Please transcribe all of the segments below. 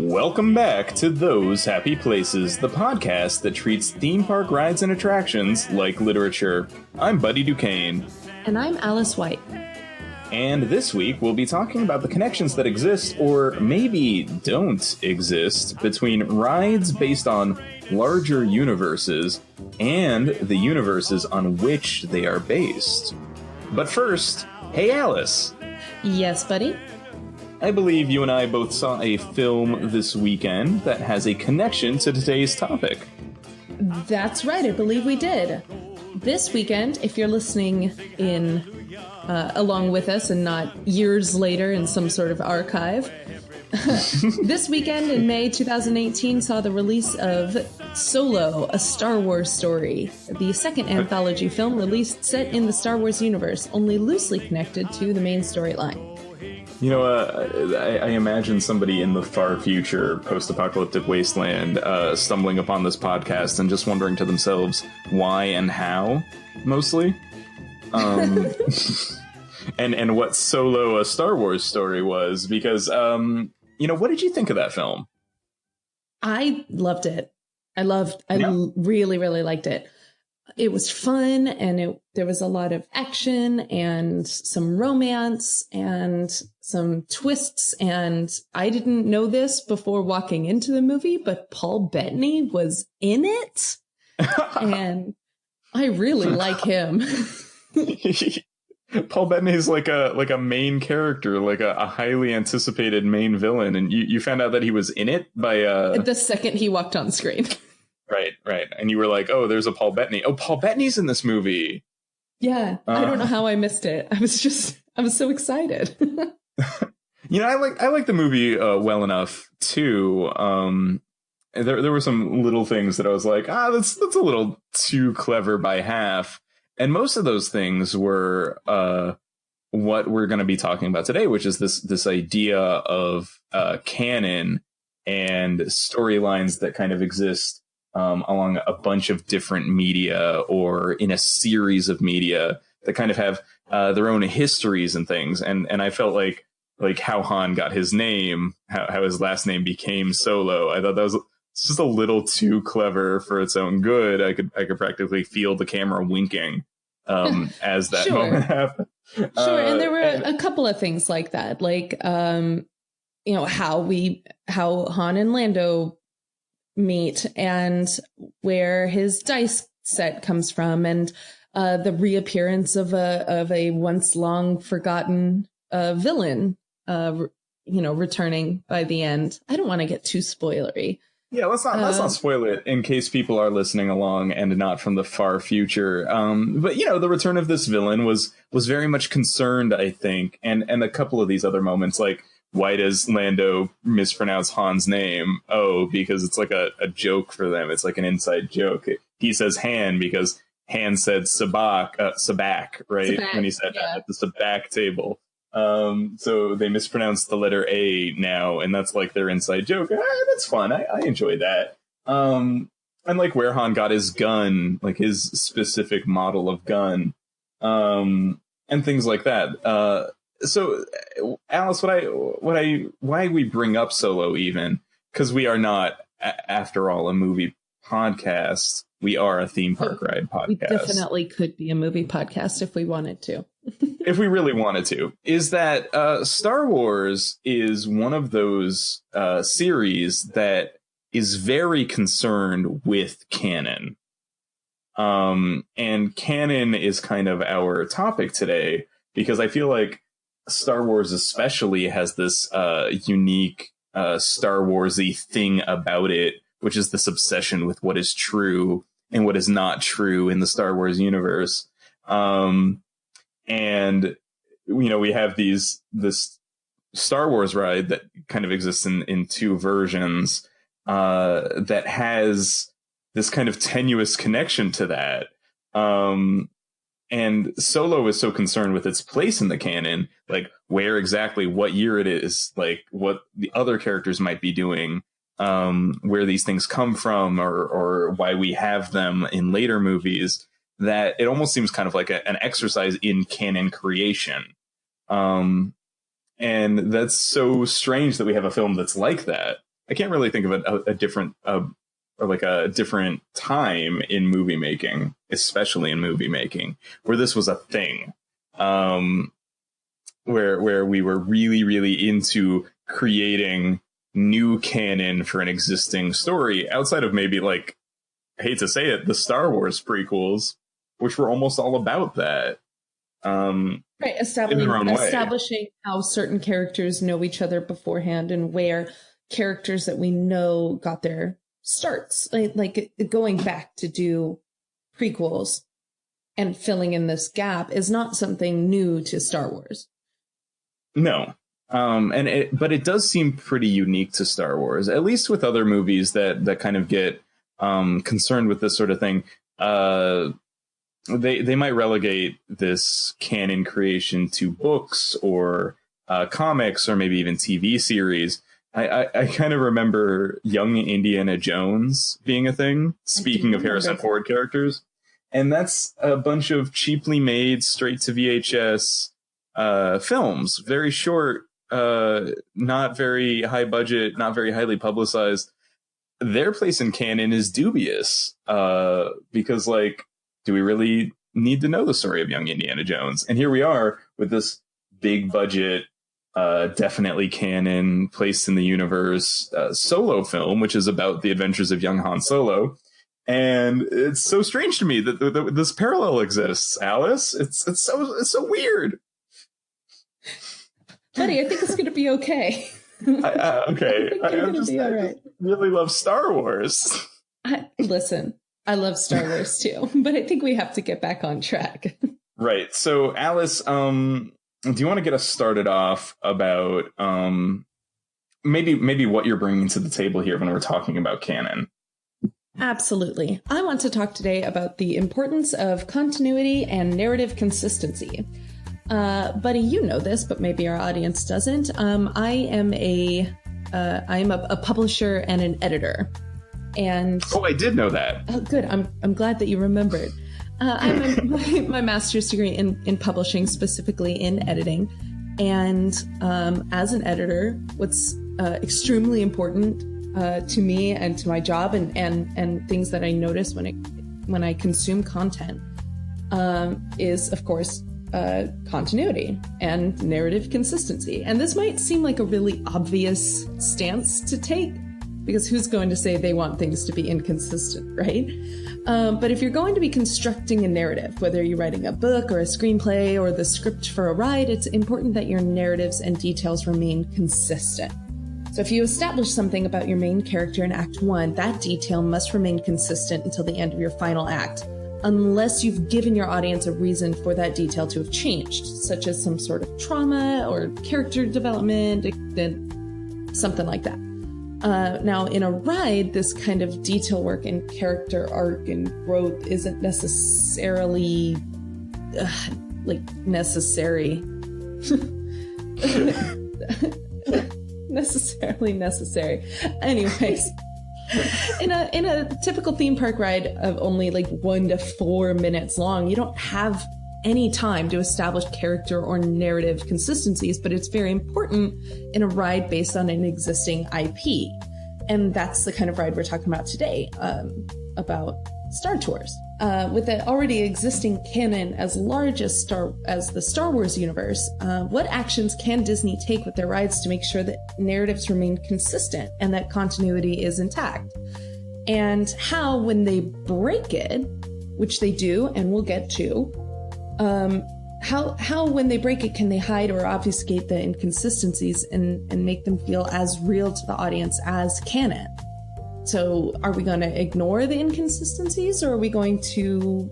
Welcome back to Those Happy Places, the podcast that treats theme park rides and attractions like literature. I'm Buddy Duquesne. And I'm Alice White. And this week we'll be talking about the connections that exist, or maybe don't exist, between rides based on larger universes and the universes on which they are based. But first, hey Alice! Yes, Buddy? I believe you and I both saw a film this weekend that has a connection to today's topic. That's right, I believe we did. This weekend, if you're listening in along with us and not years later in some sort of archive, this weekend in May 2018 saw the release of Solo, a Star Wars story, the second anthology film released set in the Star Wars universe, only loosely connected to the main storyline. You know, I imagine somebody in the far future, post-apocalyptic wasteland, stumbling upon this podcast and just wondering to themselves why and how, mostly. And what Solo, a Star Wars story was, because, what did you think of that film? I loved it. I really, really liked it. It was fun, and there was a lot of action and some romance and some twists. And I didn't know this before walking into the movie, but Paul Bettany was in it. And I really like him. Paul Bettany's like a main character, like a highly anticipated main villain. And you found out that he was in it by the second he walked on screen. Right. And you were like, oh, there's a Paul Bettany. Oh, Paul Bettany's in this movie. Yeah. I don't know how I missed it. I was so excited. I like the movie well enough too. There were some little things that I was like, that's a little too clever by half. And most of those things were what we're going to be talking about today, which is this idea of canon and storylines that kind of exist along a bunch of different media or in a series of media that kind of have their own histories and things. And I felt like how Han got his name, how his last name became Solo. I thought that was just a little too clever for its own good. I could practically feel the camera winking as that moment happened. Sure. And there were a couple of things like that, like, how Han and Lando meet and where his dice set comes from, and the reappearance of a once long forgotten villain, returning by the end. I don't want to get too spoilery. Yeah, let's not spoil it in case people are listening along and not from the far future. But the return of this villain was very much concerned, I think, and a couple of these other moments, like, why does Lando mispronounce Han's name? Oh, because it's like a joke for them. It's like an inside joke. He says Han because Han said sabak, right? Sabak, when he said at the sabak table. So they mispronounced the letter A now, and that's like their inside joke. That's fun. I enjoy that. And like where Han got his gun, like his specific model of gun, and things like that. So, Alice, why we bring up Solo even, because we are not, after all, a movie podcast. We are a theme park ride podcast. We definitely could be a movie podcast if we wanted to. If we really wanted to. Is that Star Wars is one of those series that is very concerned with canon. And canon is kind of our topic today, because I feel like Star Wars especially has this unique Star Wars-y thing about it, which is this obsession with what is true and what is not true in the Star Wars universe. And we have this Star Wars ride that kind of exists in two versions that has this kind of tenuous connection to that. And Solo is so concerned with its place in the canon, like where exactly, what year it is, like what the other characters might be doing, where these things come from, or why we have them in later movies, that it almost seems kind of like an exercise in canon creation. And that's so strange that we have a film that's like that. can't really think of a different or like a different time in movie making, especially in movie making, where this was a thing, where we were really, really into creating new canon for an existing story outside of maybe, like, I hate to say it, the Star Wars prequels, which were almost all about that. Right, establishing how certain characters know each other beforehand and where characters that we know got their starts, like going back to do prequels and filling in this gap is not something new to Star Wars. No. But it does seem pretty unique to Star Wars, at least with other movies that kind of get concerned with this sort of thing. They might relegate this canon creation to books or comics or maybe even TV series. I kind of remember young Indiana Jones being a thing, speaking of Harrison Ford characters. And that's a bunch of cheaply made, straight to VHS films, very short, not very high budget, not very highly publicized. Their place in canon is dubious because, like, do we really need to know the story of young Indiana Jones? And here we are with this big budget, definitely canon, placed in the universe Solo film, which is about the adventures of young Han Solo. And it's so strange to me that this parallel exists, Alice. It's so weird. Buddy, I think it's going to be okay. Okay. I just really love Star Wars. Listen, I love Star Wars too, but I think we have to get back on track. Right. So, Alice, do you want to get us started off about maybe what you're bringing to the table here when we're talking about canon? Absolutely. I want to talk today about the importance of continuity and narrative consistency. Buddy, you know this, but maybe our audience doesn't. I am a publisher and an editor. And I did know that. Oh, good. I'm glad that you remembered. I have my master's degree in publishing, specifically in editing. And as an editor, what's extremely important to me and to my job and things that I notice when I consume content is, of course, continuity and narrative consistency. And this might seem like a really obvious stance to take, because who's going to say they want things to be inconsistent, right? But if you're going to be constructing a narrative, whether you're writing a book or a screenplay or the script for a ride, it's important that your narratives and details remain consistent. So if you establish something about your main character in Act 1, that detail must remain consistent until the end of your final act, unless you've given your audience a reason for that detail to have changed, such as some sort of trauma or character development, something like that. Now, in a ride, this kind of detail work and character arc and growth isn't necessarily necessary. Necessarily necessary. Anyways, in a typical theme park ride of only like 1 to 4 minutes long, you don't have any time to establish character or narrative consistencies, but it's very important in a ride based on an existing IP. And that's the kind of ride we're talking about today, about Star Tours. With an already existing canon as large as the Star Wars universe, what actions can Disney take with their rides to make sure that narratives remain consistent and that continuity is intact? And how, when they break it, which they do and we'll get to, how when they break it, can they hide or obfuscate the inconsistencies and make them feel as real to the audience as canon? So are we going to ignore the inconsistencies, or are we going to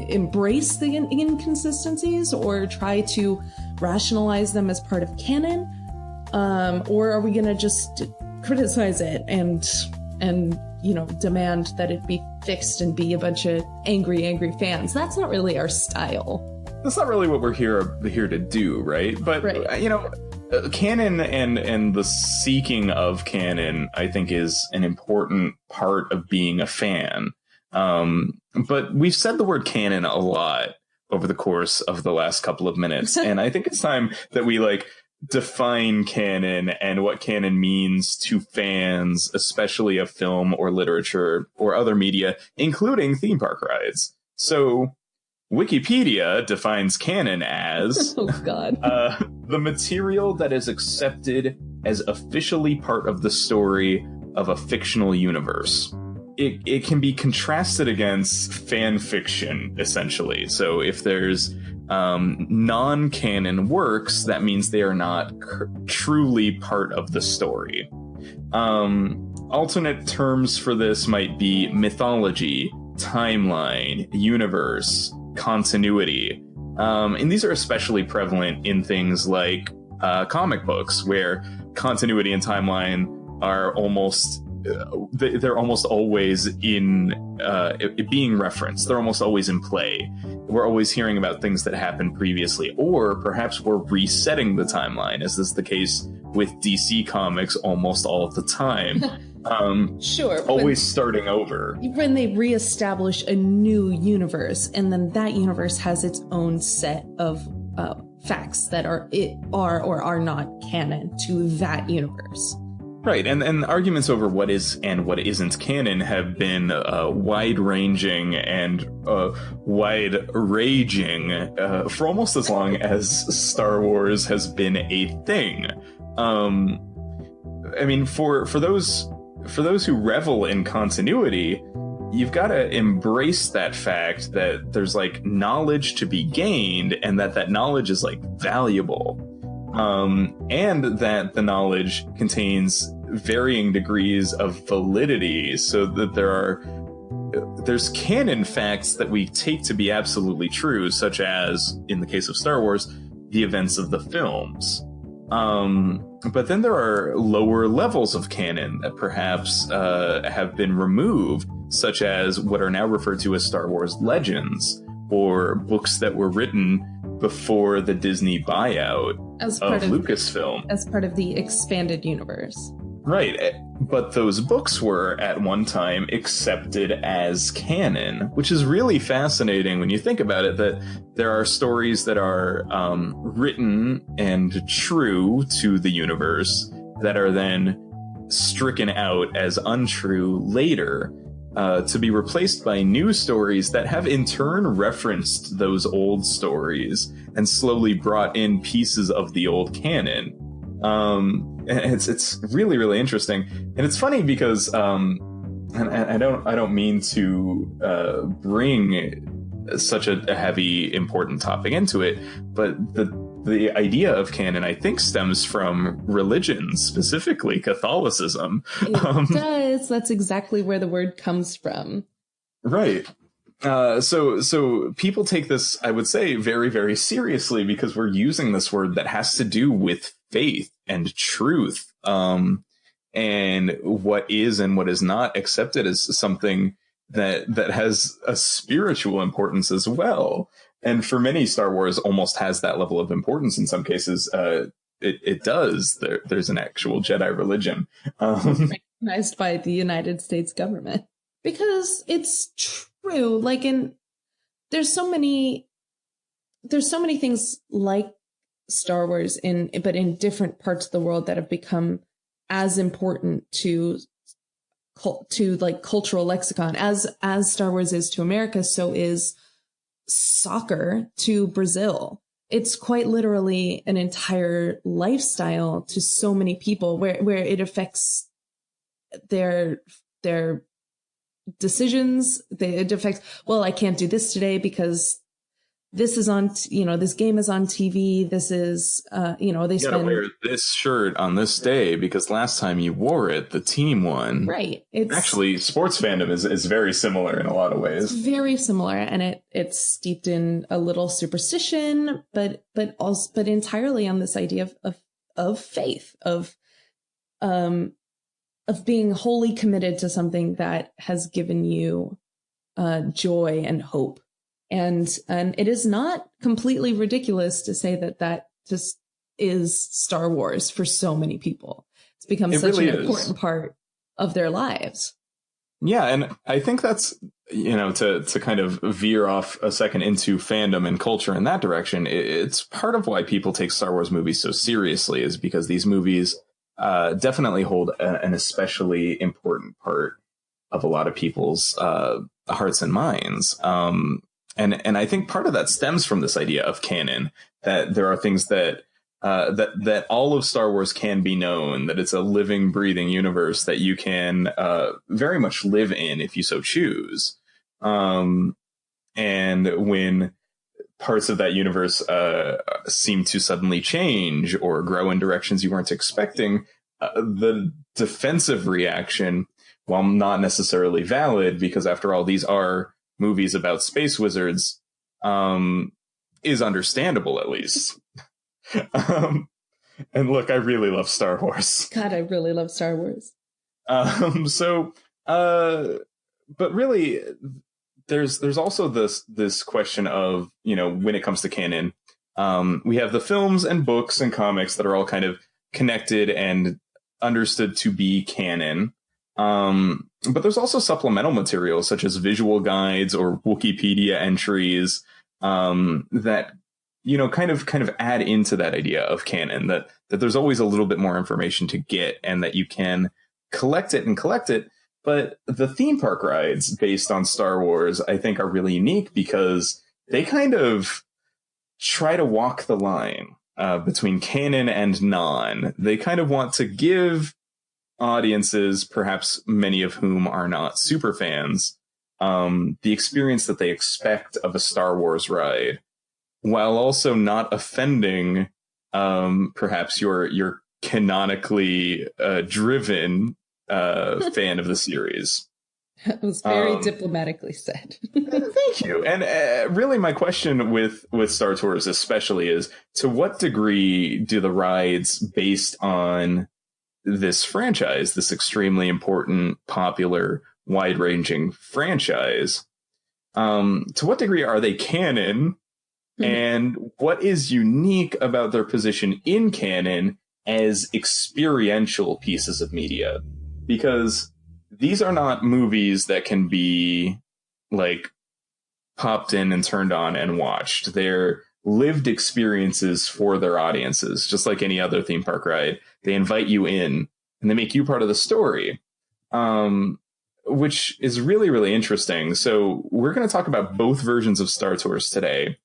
embrace the inconsistencies or try to rationalize them as part of canon? Or are we going to just criticize it and demand that it be fixed and be a bunch of angry fans? That's not really our style. That's not really what we're here to do, right? But right. Canon and the seeking of canon, I think, is an important part of being a fan. But we've said the word canon a lot over the course of the last couple of minutes, and I think it's time that we define canon and what canon means to fans, especially of film or literature or other media, including theme park rides. So Wikipedia defines canon as oh God. The material that is accepted as officially part of the story of a fictional universe. It can be contrasted against fan fiction, essentially. So if there's non-canon works, that means they are not truly part of the story. Alternate terms for this might be mythology, timeline, universe, continuity. And these are especially prevalent in things like comic books, where continuity and timeline are almost they're almost always in being referenced. They're almost always in play. We're always hearing about things that happened previously, or perhaps we're resetting the timeline, as is the case with DC Comics almost all of the time. Sure. Always starting over. When they reestablish a new universe, and then that universe has its own set of facts that are or are not canon to that universe. Right, and arguments over what is and what isn't canon have been wide-ranging and wide-raging for almost as long as Star Wars has been a thing. I mean, for those who revel in continuity, you've got to embrace that fact that there's like knowledge to be gained, and that knowledge is like valuable, and that the knowledge contains varying degrees of validity, so that there's canon facts that we take to be absolutely true, such as, in the case of Star Wars, the events of the films. But then there are lower levels of canon that perhaps have been removed, such as what are now referred to as Star Wars legends, or books that were written before the Disney buyout of Lucasfilm. As part of the expanded universe. Right, but those books were, at one time, accepted as canon, which is really fascinating when you think about it, that there are stories that are written and true to the universe that are then stricken out as untrue later, to be replaced by new stories that have in turn referenced those old stories and slowly brought in pieces of the old canon. It's really, really interesting, and it's funny because and I don't mean to bring such a heavy, important topic into it, but the idea of canon, I think, stems from religion, specifically Catholicism. It does. That's exactly where the word comes from. Right. So people take this, I would say, very, very seriously, because we're using this word that has to do with faith and truth, and what is and what is not accepted as something that has a spiritual importance as well. And for many, Star Wars almost has that level of importance. In some cases, it does. There's an actual Jedi religion, recognized by the United States government, because it's true. Like, there's so many things like Star Wars but in different parts of the world that have become as important to like cultural lexicon as Star Wars is to America. So is soccer to Brazil. It's quite literally an entire lifestyle to so many people, where it affects their decisions. It affects, well, I can't do this today because this is on, this game is on TV. This is, they gotta wear this shirt on this day because last time you wore it, the team won. Right. Actually, sports fandom is very similar in a lot of ways. It's very similar, and it's steeped in a little superstition, but entirely on this idea of faith, of being wholly committed to something that has given you joy and hope. And it is not completely ridiculous to say that just is Star Wars for so many people. It's become such an important part of their lives. Yeah, and I think that's, to kind of veer off a second into fandom and culture in that direction, it's part of why people take Star Wars movies so seriously, is because these movies definitely hold an especially important part of a lot of people's hearts and minds. And I think part of that stems from this idea of canon, that there are things that all of Star Wars can be known, that it's a living, breathing universe that you can very much live in if you so choose. And when parts of that universe seem to suddenly change or grow in directions you weren't expecting, the defensive reaction, while not necessarily valid, because after all, these are movies about space wizards, is understandable, at least. And look, I really love Star Wars. God, I really love Star Wars. But really, there's also this question of, when it comes to canon, we have the films and books and comics that are all kind of connected and understood to be canon. But there's also supplemental materials such as visual guides or Wikipedia entries that kind of add into that idea of canon, that there's always a little bit more information to get and that you can collect it. But the theme park rides based on Star Wars, I think, are really unique because they kind of try to walk the line between canon and non. They kind of want to give audiences, perhaps many of whom are not super fans, the experience that they expect of a Star Wars ride, while also not offending perhaps your canonically driven fan of the series. That was very diplomatically said. Thank you. And really my question with Star Tours especially is, to what degree do the rides based on this franchise, this extremely important, popular, wide-ranging franchise, to what degree are they canon? And what is unique about their position in canon as experiential pieces of media? Because these are not movies that can be like popped in and turned on and watched. They're lived experiences for their audiences, just like any other theme park ride. They invite you in and they make you part of the story, which is really, really interesting. So we're going to talk about both versions of Star Tours today,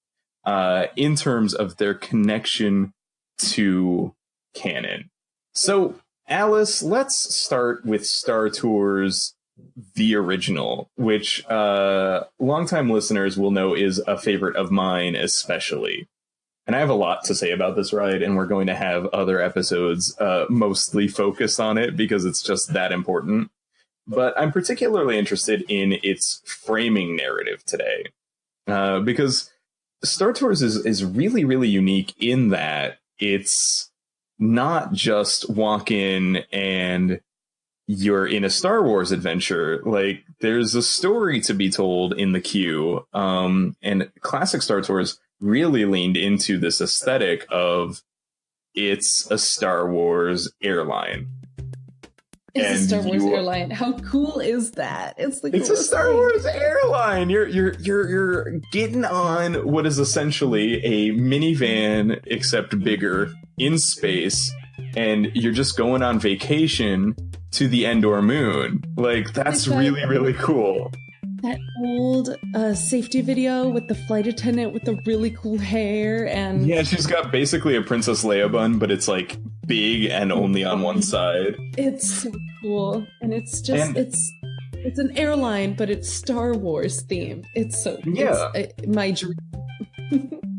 in terms of their connection to canon. So, Alice, let's start with Star Tours, the original, which longtime listeners will know is a favorite of mine especially. And I have a lot to say about this ride, and we're going to have other episodes mostly focused on it because it's just that important. But I'm particularly interested in its framing narrative today, because Star Tours is really, really unique in that it's not just walk in and you're in a Star Wars adventure. Like, there's a story to be told in the queue. And classic Star Tours really leaned into this aesthetic of it's a Star Wars airline. It's a Star Wars airline. How cool is that? It's a Star Wars airline. You're getting on what is essentially a minivan except bigger in space, and you're just going on vacation to the Endor moon. Like, that's really, really cool. That old safety video with the flight attendant with the really cool hair, and yeah, she's got basically a Princess Leia bun, but it's like big and only on one side. It's so cool, and it's just it's an airline, but it's Star Wars themed. It's so it's my dream.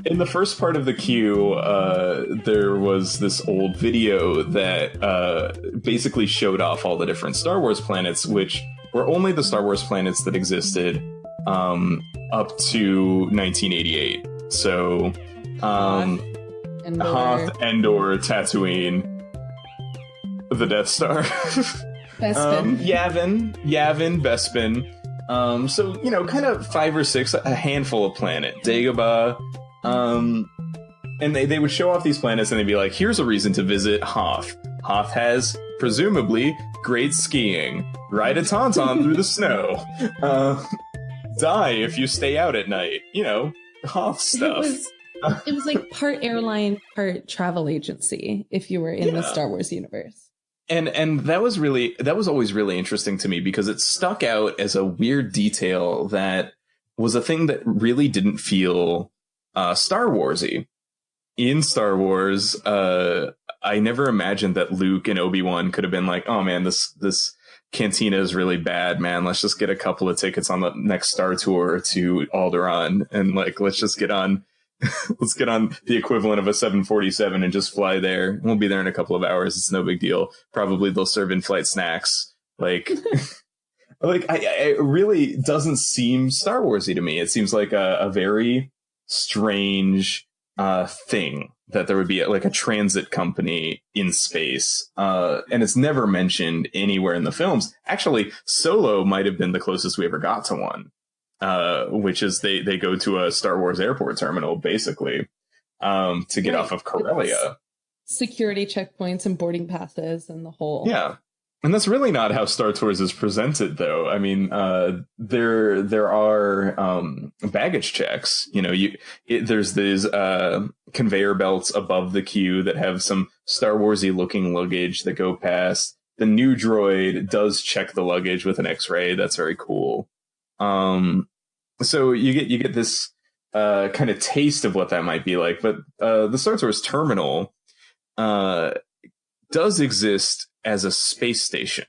In the first part of the queue, there was this old video that basically showed off all the different Star Wars planets, which were only the Star Wars planets that existed up to 1988. So, Hoth, Endor, Tatooine, the Death Star, Bespin, Yavin, Bespin. So, kind of 5 or 6, a handful of planet, Dagobah. And they would show off these planets and they'd be like, here's a reason to visit Hoth. Hoth has presumably great skiing, ride a tauntaun through the snow, die if you stay out at night, Hoth stuff. It was like part airline, part travel agency, if you were in the Star Wars universe. And that was always really interesting to me because it stuck out as a weird detail that was a thing that really didn't feel Star Warsy. In Star Wars, I never imagined that Luke and Obi-Wan could have been like, oh man, this cantina is really bad, man. Let's just get a couple of tickets on the next Star Tour to Alderaan and let's just get on let's get on the equivalent of a 747 and just fly there. We'll be there in a couple of hours. It's no big deal. Probably they'll serve in-flight snacks. It really doesn't seem Star Warsy to me. It seems like a very strange thing that there would be a transit company in space. And it's never mentioned anywhere in the films. Actually, Solo might have been the closest we ever got to one. Which is they go to a Star Wars airport terminal, basically, to get off of Corellia. Security checkpoints and boarding passes and the whole. Yeah. And that's really not how Star Tours is presented, though. I mean, there are baggage checks. There's these conveyor belts above the queue that have some Star Warsy looking luggage that go past. The new droid does check the luggage with an X-ray. That's very cool. So you get this kind of taste of what that might be like. But the Star Tours terminal does exist as a space station.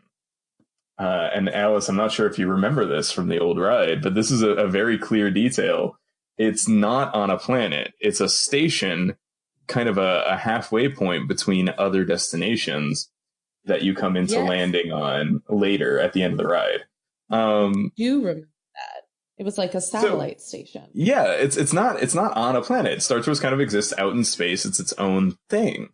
And Alice, I'm not sure if you remember this from the old ride, but this is a very clear detail. It's not on a planet. It's a station, kind of a halfway point between other destinations that you come into landing on later at the end of the ride. You remember that. It was like a satellite station. Yeah, it's not on a planet. Star Tours kind of exists out in space. It's its own thing.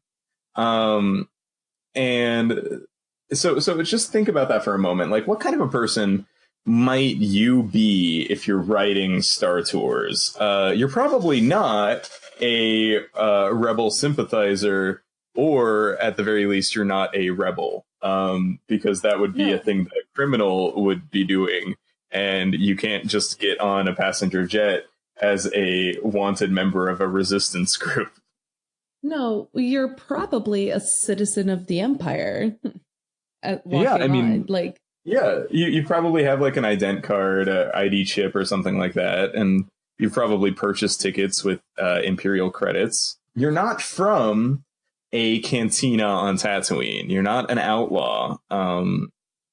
And so just think about that for a moment. Like, what kind of a person might you be if you're writing Star Tours? You're probably not a rebel sympathizer, or at the very least, you're not a rebel, because that would be a thing that a criminal would be doing. And you can't just get on a passenger jet as a wanted member of a resistance group. No, you're probably a citizen of the Empire. You probably have like an ident card, a ID chip or something like that. And you've probably purchased tickets with Imperial credits. You're not from a cantina on Tatooine. You're not an outlaw.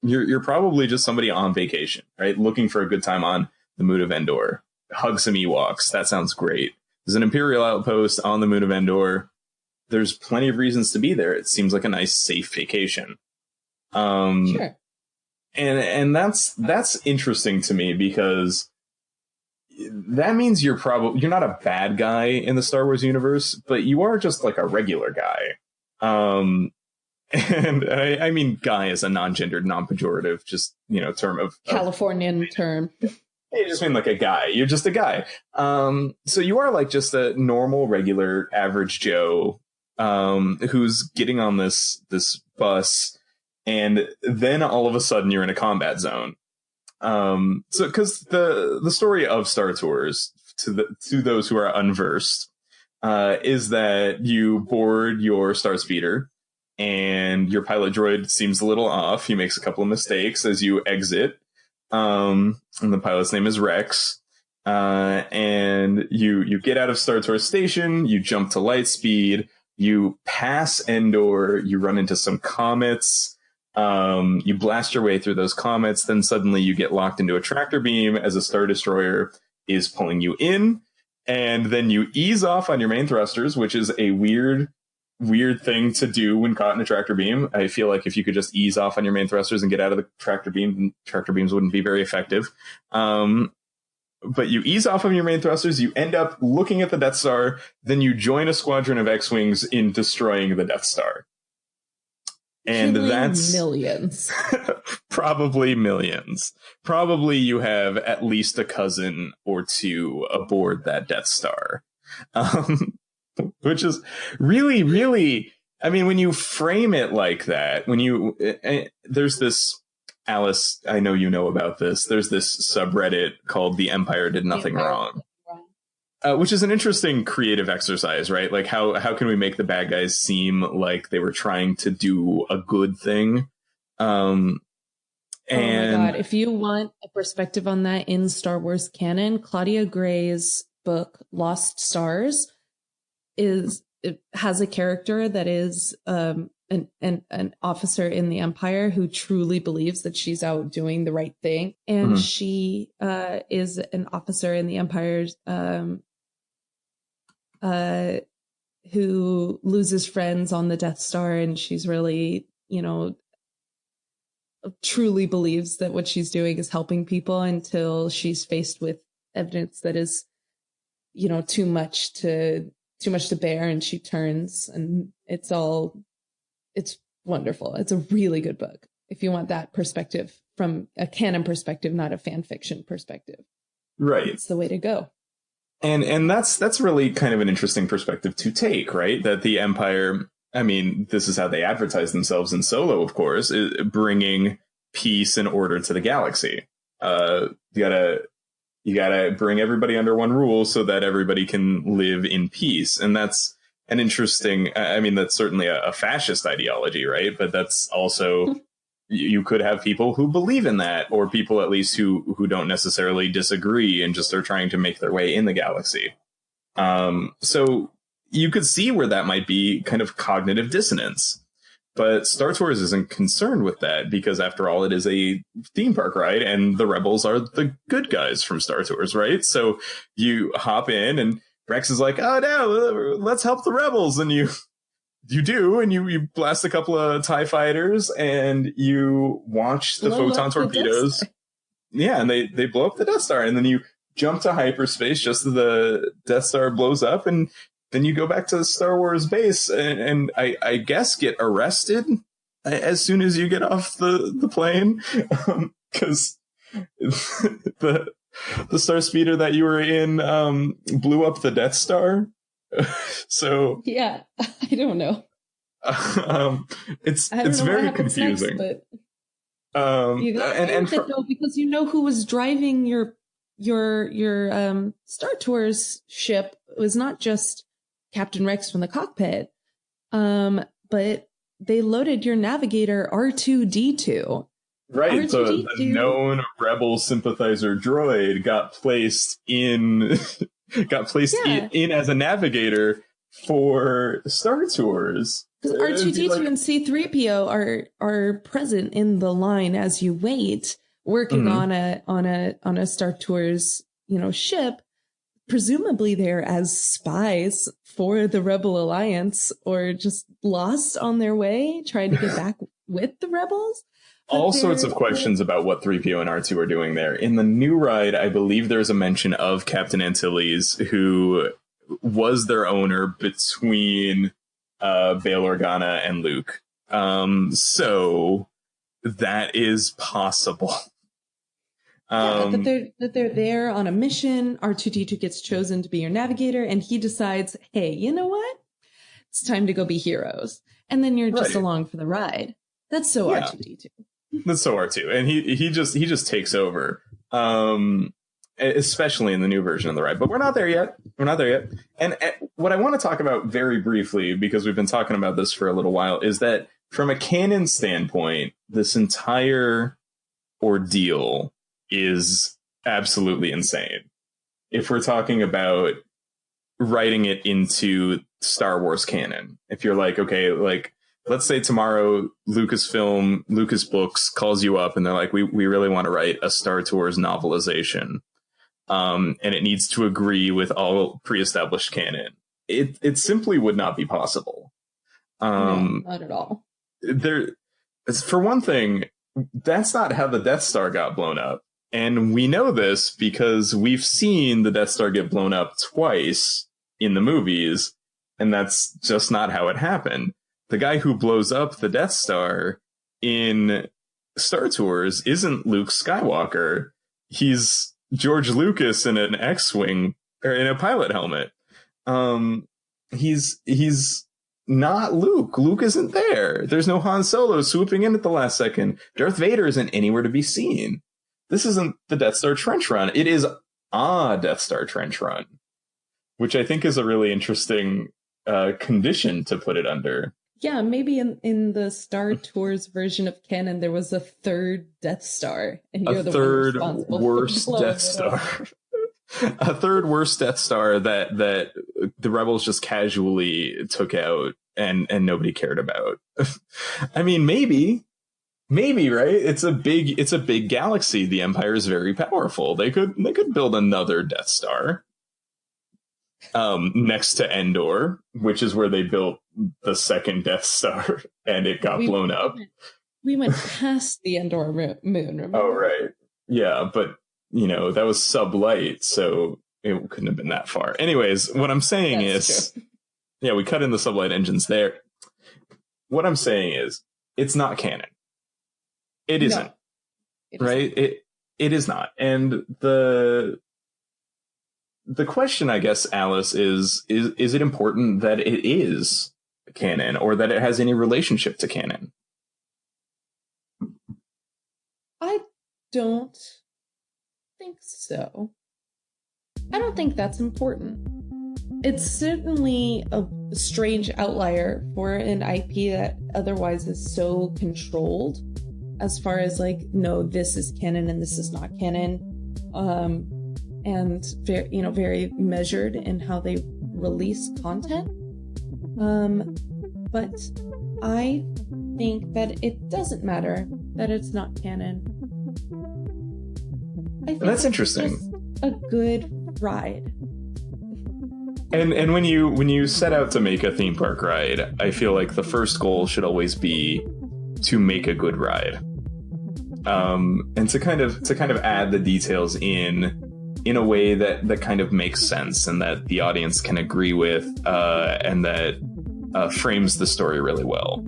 You're probably just somebody on vacation, right? Looking for a good time on the Moon of Endor. Hug some Ewoks. That sounds great. There's an Imperial outpost on the Moon of Endor. There's plenty of reasons to be there. It seems like a nice, safe vacation. Sure. And that's interesting to me, because that means you're not a bad guy in the Star Wars universe, but you are just like a regular guy. And I mean, guy is a non-gendered, non-pejorative, just, term of Californian term. You just mean like a guy. You're just a guy. So you are like just a normal, regular, average Joe, who's getting on this bus, and then all of a sudden you're in a combat zone. So because the story of Star Tours, to those who are unversed, is that you board your star speeder, and your pilot droid seems a little off. He makes a couple of mistakes as you exit. And the pilot's name is Rex. And you get out of Star Tours Station, you jump to light speed, you pass Endor, you run into some comets, you blast your way through those comets, then suddenly you get locked into a tractor beam as a Star Destroyer is pulling you in, and then you ease off on your main thrusters, which is a weird thing to do when caught in a tractor beam. I feel like if you could just ease off on your main thrusters and get out of the tractor beam, tractor beams wouldn't be very effective. But you ease off of your main thrusters, you end up looking at the Death Star, then you join a squadron of X-Wings in destroying the Death Star. And Killing that's millions. Probably millions. Probably you have at least a cousin or two aboard that Death Star. Which is really, really I mean, when you frame it like that, there's this, Alice, I know you know about this. There's this subreddit called The Empire Did Nothing Wrong, which is an interesting creative exercise, right? Like, how can we make the bad guys seem like they were trying to do a good thing? And oh my God. If you want a perspective on that in Star Wars canon, Claudia Gray's book, Lost Stars, it has a character that is an officer in the Empire who truly believes that she's out doing the right thing. And she is an officer in the Empire who loses friends on the Death Star. And she's really, truly believes that what she's doing is helping people until she's faced with evidence that is, too much to bear, and she turns, and it's wonderful. It's a really good book if you want that perspective from a canon perspective, not a fan fiction perspective. Right. It's the way to go. And that's really kind of an interesting perspective to take, right? That the Empire, I mean, this is how they advertise themselves in Solo, of course, bringing peace and order to the galaxy. You gotta bring everybody under one rule so that everybody can live in peace. And that's an interesting, I mean, that's certainly a fascist ideology, right? But that's also, you could have people who believe in that, or people at least who don't necessarily disagree and just are trying to make their way in the galaxy. So you could see where that might be kind of cognitive dissonance. But Star Tours isn't concerned with that because, after all, it is a theme park ride, and the rebels are the good guys from Star Tours, right? So you hop in, and Rex is like, "Oh no, let's help the rebels," and you do, and you blast a couple of TIE fighters, and you watch the photon torpedoes. Yeah, and they blow up the Death Star, and then you jump to hyperspace just as the Death Star blows up, and then you go back to the Star Wars base and I guess get arrested as soon as you get off the plane, because the Star Speeder that you were in blew up the Death Star. So yeah, I don't know. It's very confusing. Next, but you got know, because you know who was driving your Star Tours ship. It was not just Captain Rex from the cockpit, but they loaded your navigator R2-D2. Right, R2-D2. so the known rebel sympathizer droid got placed in in as a navigator for Star Tours. Because R2-D2 and C-3PO are present in the line as you wait, working on a Star Tours ship. Presumably they're as spies for the Rebel Alliance, or just lost on their way trying to get back with the rebels. All sorts of questions about what 3PO and R2 are doing there. In the new ride, I believe there's a mention of Captain Antilles, who was their owner between Bail Organa and Luke. So that is possible. That they're there on a mission. R2-D2 gets chosen to be your navigator, and he decides, hey, you know what? It's time to go be heroes. And then you're just along for the ride. That's so R2-D2. That's so R2. And he just takes over. Especially in the new version of the ride. But we're not there yet. And what I want to talk about very briefly, because we've been talking about this for a little while, is that from a canon standpoint, this entire ordeal is absolutely insane. If we're talking about writing it into Star Wars canon, if you're like, okay, like, let's say tomorrow Lucasfilm, Lucas Books calls you up and they're like, we really want to write a Star Tours novelization. And it needs to agree with all pre-established canon. It simply would not be possible. No, not at all. For one thing, that's not how the Death Star got blown up. And we know this because we've seen the Death Star get blown up twice in the movies, and that's just not how it happened. The guy who blows up the Death Star in Star Tours isn't Luke Skywalker. He's George Lucas in an X-Wing, or in a pilot helmet. He's not Luke. Luke isn't there. There's no Han Solo swooping in at the last second. Darth Vader isn't anywhere to be seen. This isn't the Death Star trench run. It is a Death Star trench run, which I think is a really interesting condition to put it under. Yeah, maybe in the Star Tours version of canon, there was a third Death Star, and you're the third one responsible worst for Death Star. A third worst Death Star that the rebels just casually took out and nobody cared about. I mean, maybe, right? It's a big galaxy. The Empire is very powerful. They could build another Death Star next to Endor, which is where they built the second Death Star, and it got blown up. We went past the Endor moon. Remember? Oh, right. Yeah, but that was sublight, so it couldn't have been that far. Anyways, what I'm saying is, yeah, we cut in the sublight engines there. What I'm saying is, it's not canon. It isn't. No, right? It is not. And the question, I guess, Alice, is it important that it is canon, or that it has any relationship to canon? I don't think so. I don't think that's important. It's certainly a strange outlier for an IP that otherwise is so controlled as far as no, this is canon and this is not canon, and very measured in how they release content. But I think that it doesn't matter that it's not canon. I think that's interesting. Just a good ride. And when you set out to make a theme park ride, I feel like the first goal should always be to make a good ride, and to kind of add the details in a way that kind of makes sense and that the audience can agree with, and that frames the story really well.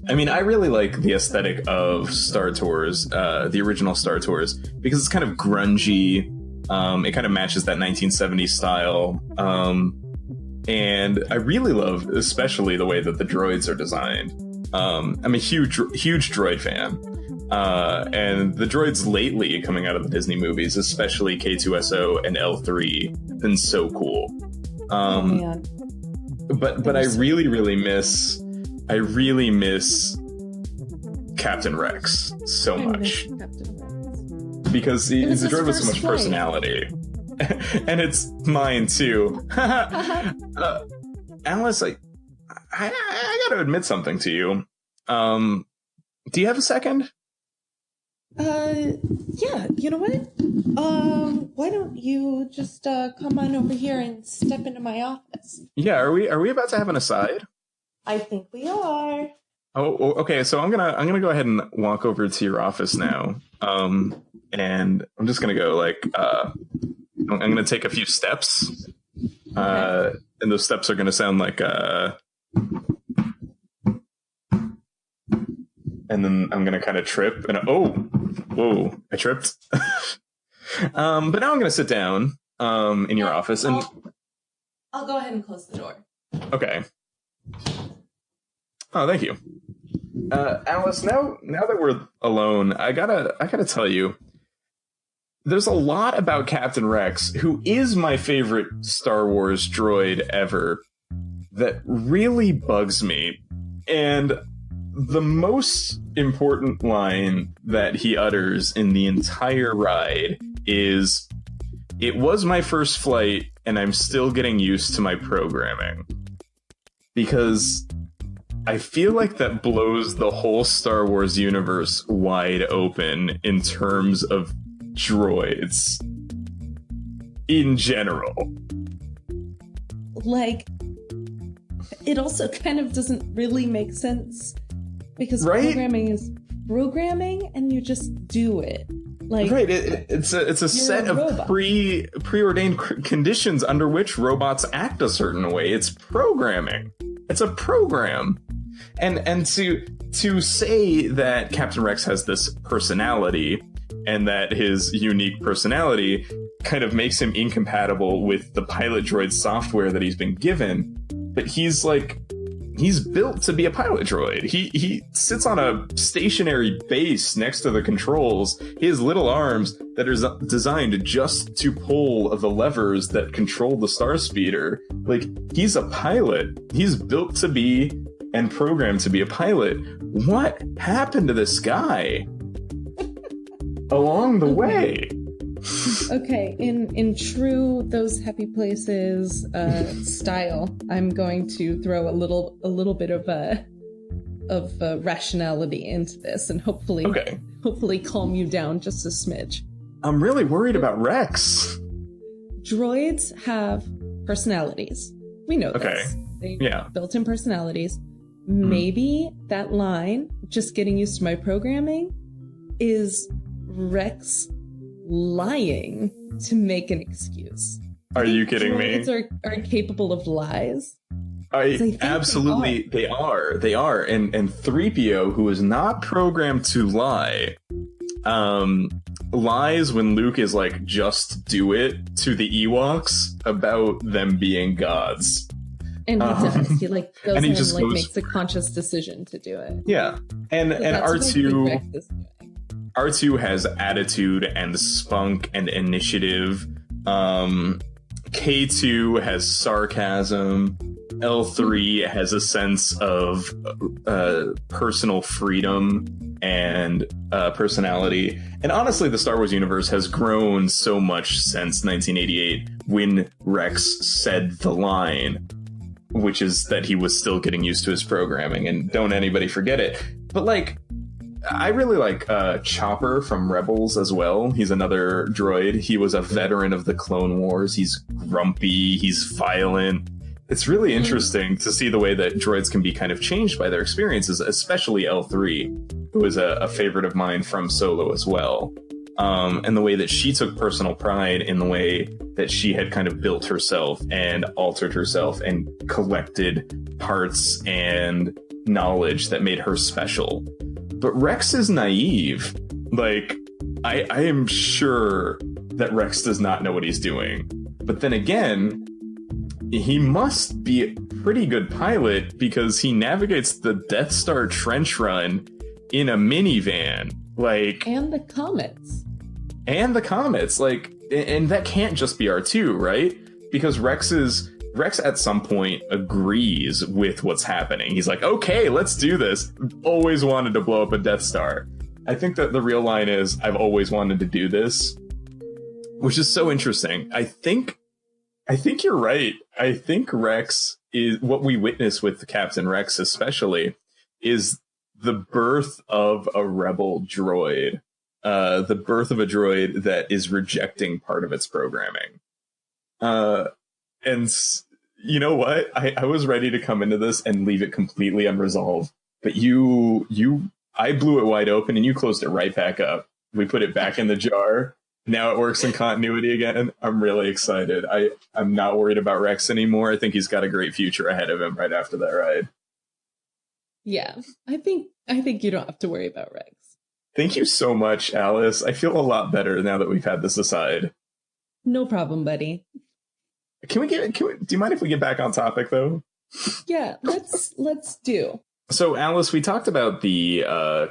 I mean, I really like the aesthetic of Star Tours, the original Star Tours, because it's kind of grungy. It kind of matches that 1970s style. And I really love, especially the way that the droids are designed. I'm a huge droid fan. And the droids lately coming out of the Disney movies, especially K2SO and L3, have been so cool. But I really miss Captain Rex so much. Because the droid with so much personality. And it's mine too. Alice, I gotta admit something to you. Do you have a second? Yeah, you know what? Why don't you just come on over here and step into my office? Yeah, are we about to have an aside? I think we are. Oh, okay. So I'm gonna go ahead and walk over to your office now. And I'm just gonna go I'm gonna take a few steps. Okay. And those steps are gonna sound like and then I'm gonna kind of trip and whoa, I tripped. But now I'm gonna sit down in your office and I'll go ahead and close the door. Okay. Oh, thank you. Alice, now that we're alone, I gotta tell you, there's a lot about Captain Rex, who is my favorite Star Wars droid ever, that really bugs me. And the most important line that he utters in the entire ride is, "It was my first flight, and I'm still getting used to my programming." Because I feel like that blows the whole Star Wars universe wide open in terms of droids in general. It also kind of doesn't really make sense, because right? Programming is programming, and you just do it. Right, it's a set of preordained conditions under which robots act a certain way. It's programming. It's a program. And to say that Captain Rex has this personality, and that his unique personality kind of makes him incompatible with the pilot droid software that he's been given, but he's he's built to be a pilot droid. He sits on a stationary base next to the controls. He has little arms that are designed just to pull the levers that control the star speeder. Like, he's a pilot. He's built to be and programmed to be a pilot. What happened to this guy along the way? Okay, in true Those Happy Places style, I'm going to throw a little bit of rationality into this, and hopefully calm you down just a smidge. I'm really worried about Rex. Droids have personalities. We know this. They built-in personalities. Maybe that line, "just getting used to my programming," is Rex lying to make an excuse. Are you kidding me? Droids are capable of lies. Absolutely, they are. And 3PO, who is not programmed to lie, lies when Luke is like, "just do it," to the Ewoks about them being gods. And he does. He goes and he makes a conscious decision to do it. Yeah. And R2 has attitude and spunk and initiative. K2 has sarcasm. L3 has a sense of personal freedom and personality. And honestly, the Star Wars universe has grown so much since 1988, when Rex said the line, which is that he was still getting used to his programming, and don't anybody forget it. But I really like Chopper from Rebels as well. He's another droid. He was a veteran of the Clone Wars. He's grumpy. He's violent. It's really interesting to see the way that droids can be kind of changed by their experiences, especially L3, who is a favorite of mine from Solo as well. And the way that she took personal pride in the way that she had kind of built herself and altered herself and collected parts and knowledge that made her special. But Rex is naive. I am sure that Rex does not know what he's doing. But then again, he must be a pretty good pilot because he navigates the Death Star trench run in a minivan. And the comets. And that can't just be R2, right? Because Rex at some point agrees with what's happening. He's like, "Okay, let's do this. Always wanted to blow up a Death Star." I think that the real line is, "I've always wanted to do this," which is so interesting. I think you're right. I think Rex is what we witness with Captain Rex, especially, is the birth of a rebel droid. The birth of a droid that is rejecting part of its programming. And you know what? I was ready to come into this and leave it completely unresolved. But I blew it wide open and you closed it right back up. We put it back in the jar. Now it works in continuity again. I'm really excited. I'm not worried about Rex anymore. I think he's got a great future ahead of him right after that ride. Yeah, I think you don't have to worry about Rex. Thank you so much, Alice. I feel a lot better now that we've had this aside. No problem, buddy. Do you mind if we get back on topic, though? Yeah, let's do. So, Alice, we talked about the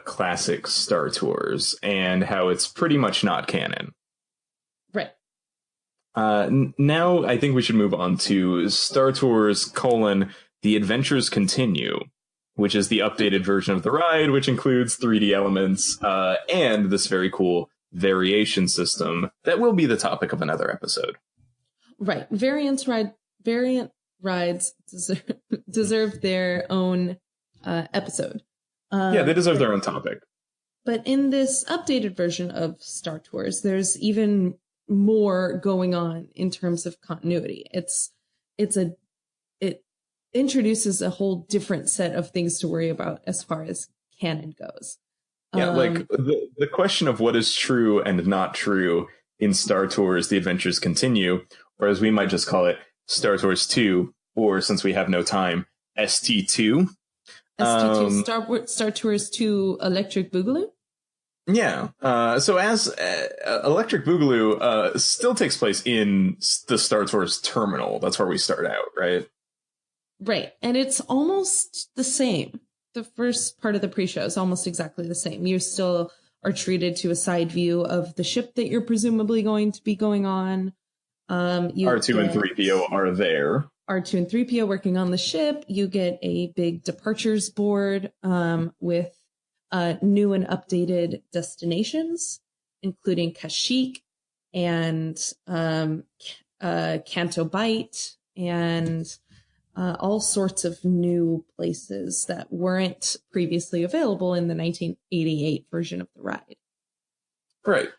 classic Star Tours and how it's pretty much not canon. Right. Now, I think we should move on to Star Tours: The Adventures Continue, which is the updated version of the ride, which includes 3D elements and this very cool variation system that will be the topic of another episode. Right. Variant rides deserve their own episode. Yeah, they deserve their own topic. But in this updated version of Star Tours, there's even more going on in terms of continuity. It introduces a whole different set of things to worry about as far as canon goes. Yeah, the question of what is true and not true in Star Tours: The Adventures Continue, or as we might just call it, Star Tours 2, or since we have no time, ST2. ST2, Star Tours 2 Electric Boogaloo? Yeah. So as Electric Boogaloo still takes place in the Star Tours terminal. That's where we start out, right? Right. And it's almost the same. The first part of the pre-show is almost exactly the same. You still are treated to a side view of the ship that you're presumably going to be going on. R2 and 3PO are there. R2 and 3PO working on the ship. You get a big departures board with new and updated destinations, including Kashyyyk and Canto Bight and all sorts of new places that weren't previously available in the 1988 version of the ride. Right.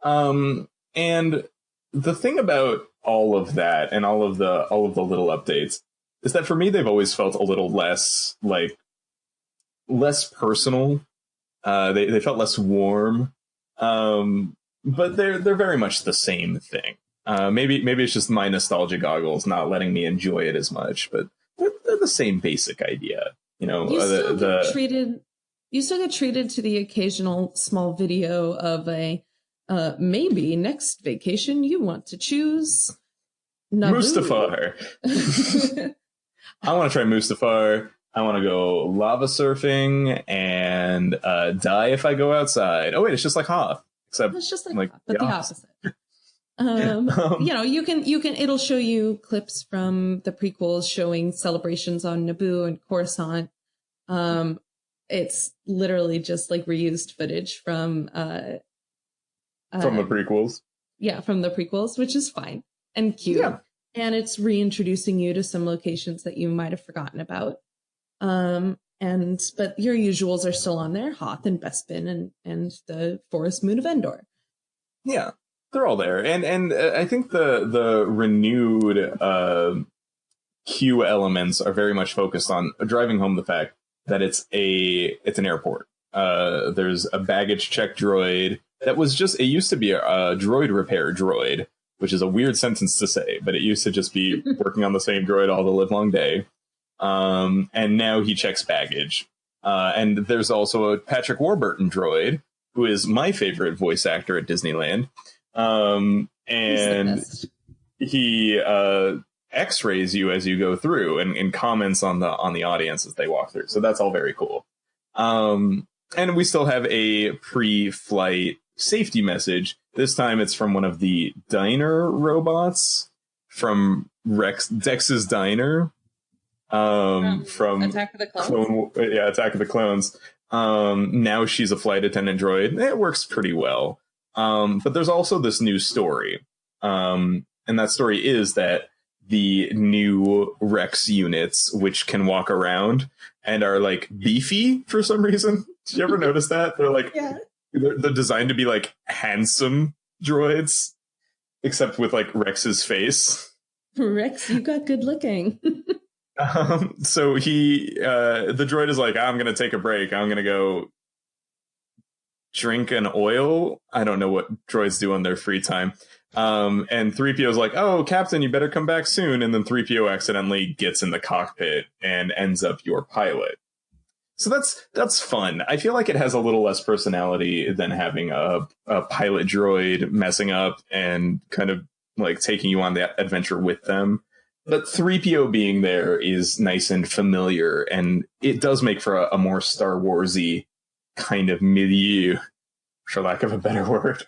And the thing about all of that and all of the little updates is that for me, they've always felt a little less personal. They felt less warm. But they're very much the same thing. Maybe it's just my nostalgia goggles not letting me enjoy it as much, but they're the same basic idea. You know, you still get treated to the occasional small video of a maybe next vacation you want to choose Naboo. Mustafar. I want to try Mustafar. I want to go lava surfing and die if I go outside. Oh wait, it's just like Hoth, except it's just like Hoth, but the opposite. You know, you can it'll show you clips from the prequels showing celebrations on Naboo and Coruscant. It's literally just like reused footage from the prequels. Yeah, from the prequels, which is fine and cute. Yeah. And it's reintroducing you to some locations that you might have forgotten about. But your usuals are still on there, Hoth and Bespin and the Forest Moon of Endor. Yeah. They're all there, and I think the renewed queue elements are very much focused on driving home the fact that it's an airport. There's a baggage check droid that was just, it used to be a droid repair droid, which is a weird sentence to say, but it used to just be working on the same droid all the livelong day. And now he checks baggage. And there's also a Patrick Warburton droid, who is my favorite voice actor at Disneyland. And he x-rays you as you go through and comments on the audience as they walk through. So that's all very cool. And we still have a pre-flight safety message. This time it's from one of the diner robots from Dex's Diner. From Attack of the Clones. Attack of the Clones. Now she's a flight attendant droid. It works pretty well. But there's also this new story. And that story is that the new Rex units, which can walk around and are like beefy for some reason. Did you ever notice that? They're like, they're designed to be like handsome droids, except with like Rex's face. Rex, you got good looking. So the droid is like, I'm going to take a break. I'm going to go drink an oil. I don't know what droids do on their free time. And 3PO is like, oh, Captain, you better come back soon. And then 3PO accidentally gets in the cockpit and ends up your pilot. So that's fun. I feel like it has a little less personality than having a pilot droid messing up and kind of like taking you on that adventure with them. But 3PO being there is nice and familiar, and it does make for a more Star Wars-y kind of milieu, for lack of a better word.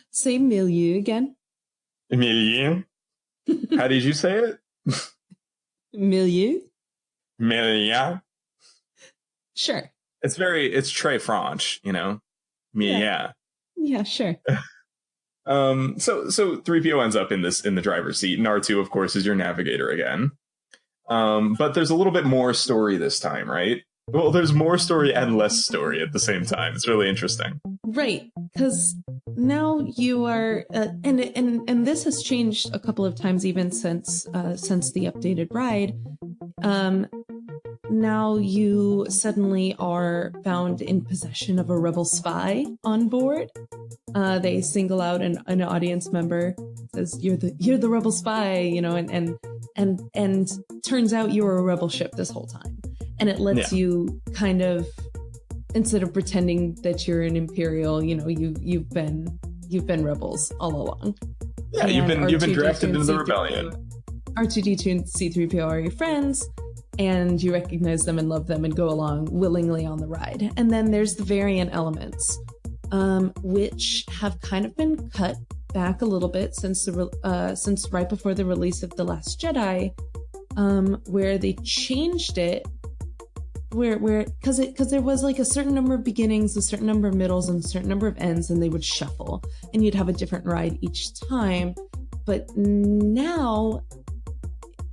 Say milieu again. Milieu? How did you say it? Milieu? Milieu? Sure. It's très French, you know? Milieu. Yeah, sure. So 3PO ends up in the driver's seat, and R2, of course, is your navigator again. But there's a little bit more story this time, right? Well, there's more story and less story at the same time. It's really interesting. Right, because now you are, and this has changed a couple of times even since the updated ride. Now you suddenly are found in possession of a rebel spy on board. They single out an audience member, says you're the rebel spy, you know, and turns out you were a rebel ship this whole time. And it lets you kind of, instead of pretending that you're an Imperial, you know, you've been rebels all along. Yeah, you've been drafted into the rebellion. R2-D2 and C-3PO are your friends, and you recognize them and love them and go along willingly on the ride. And then there's the variant elements, which have kind of been cut back a little bit since right before the release of The Last Jedi, where they changed it, because there was like a certain number of beginnings, a certain number of middles, and a certain number of ends, and they would shuffle, and you'd have a different ride each time. But now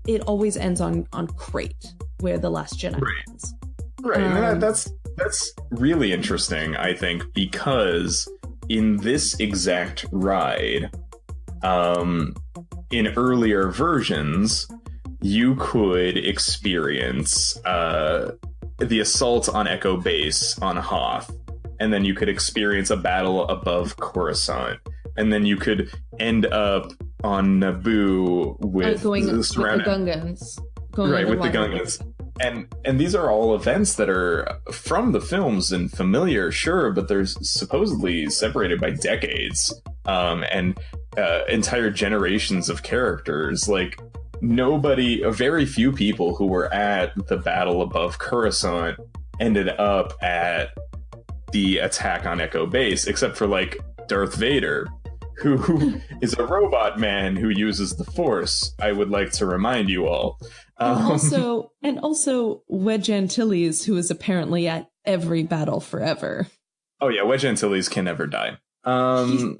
it always ends on Crate, where The Last Jedi ends. Right, and that's really interesting, I think, because in this exact ride, in earlier versions, you could experience the assault on Echo Base on Hoth, and then you could experience a battle above Coruscant, and then you could end up on Naboo with the Gungans. With the Gungans. And these are all events that are from the films and familiar, sure, but they're supposedly separated by decades, and entire generations of characters. Like, very few people who were at the battle above Coruscant ended up at the attack on Echo Base, except for, like, Darth Vader, who is a robot man who uses the Force, I would like to remind you all. And also Wedge Antilles, who is apparently at every battle forever. Oh yeah, Wedge Antilles can never die.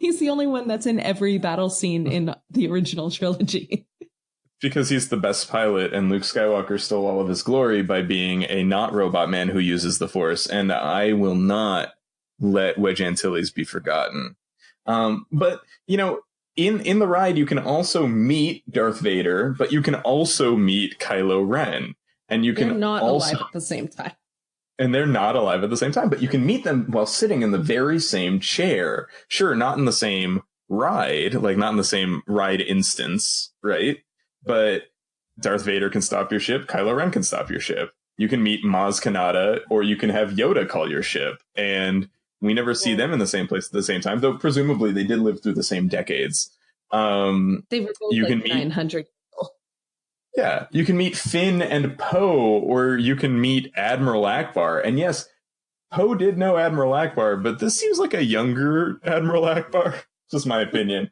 He's the only one that's in every battle scene in the original trilogy. Because he's the best pilot, and Luke Skywalker stole all of his glory by being a not robot man who uses the Force, and I will not let Wedge Antilles be forgotten. But, you know, in the ride, you can also meet Darth Vader, but you can also meet Kylo Ren. And they're not alive at the same time. And they're not alive at the same time, but you can meet them while sitting in the very same chair. Sure, not in the same ride, like not in the same ride instance, right? But Darth Vader can stop your ship, Kylo Ren can stop your ship. You can meet Maz Kanata, or you can have Yoda call your ship. And we never see them in the same place at the same time, though presumably they did live through the same decades. They were both like 900 people. Yeah, you can meet Finn and Poe, or you can meet Admiral Akbar. And yes, Poe did know Admiral Akbar, but this seems like a younger Admiral Akbar. Just my opinion.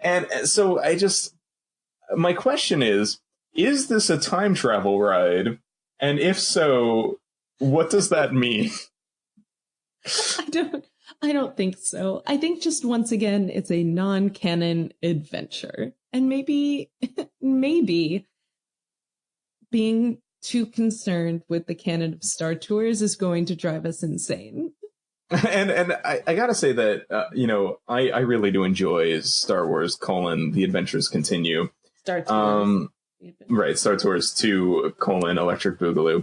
And so my question is this a time travel ride? And if so, what does that mean? I don't think so. I think just once again, it's a non-canon adventure. And maybe being too concerned with the canon of Star Tours is going to drive us insane. And I gotta say that, I really do enjoy Star Wars, The Adventures Continue. Star Tours. Right, Star Tours 2, Electric Boogaloo.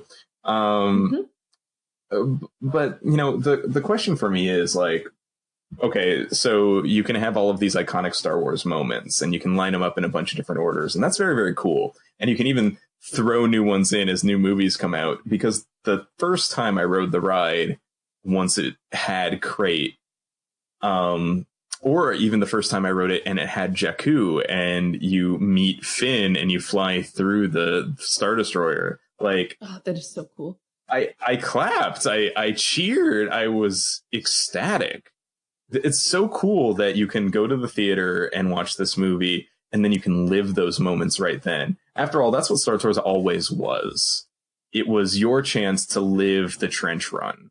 But, the question for me is, like, okay, so you can have all of these iconic Star Wars moments, and you can line them up in a bunch of different orders, and that's very, very cool. And you can even throw new ones in as new movies come out, because the first time I rode the ride, once it had Crate, or even the first time I rode it and it had Jakku, and you meet Finn and you fly through the Star Destroyer, like... Oh, that is so cool. I clapped, I cheered, I was ecstatic. It's so cool that you can go to the theater and watch this movie, and then you can live those moments right then. After all, that's what Star Tours always was. It was your chance to live the trench run.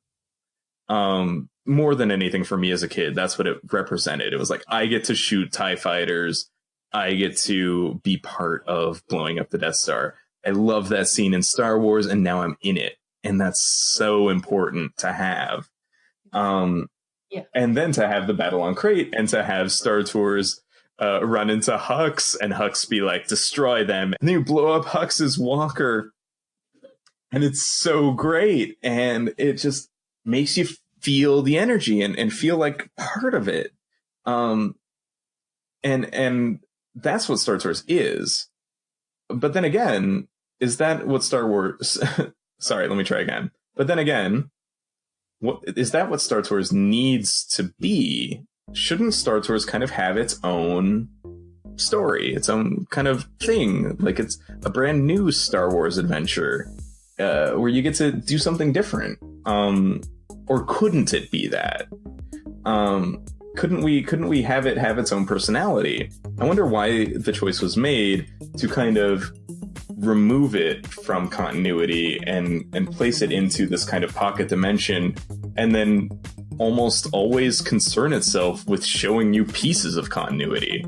More than anything for me as a kid, that's what it represented. It was like, I get to shoot TIE fighters. I get to be part of blowing up the Death Star. I love that scene in Star Wars, and now I'm in it. And that's so important to have. Yeah. And then to have the battle on Crate, and to have Star Tours run into Hux, and Hux be like, destroy them. And then you blow up Hux's walker. And it's so great. And it just makes you feel the energy and feel like part of it. And that's what Star Tours is. But then again, is that what Star Wars... Sorry, let me try again. But then again, is that what Star Tours needs to be? Shouldn't Star Tours kind of have its own story, its own kind of thing. Like it's a brand new Star Wars adventure where you get to do something different. Or couldn't it be that? Couldn't we have it have its own personality? I wonder why the choice was made to kind of remove it from continuity and place it into this kind of pocket dimension, and then almost always concern itself with showing you pieces of continuity.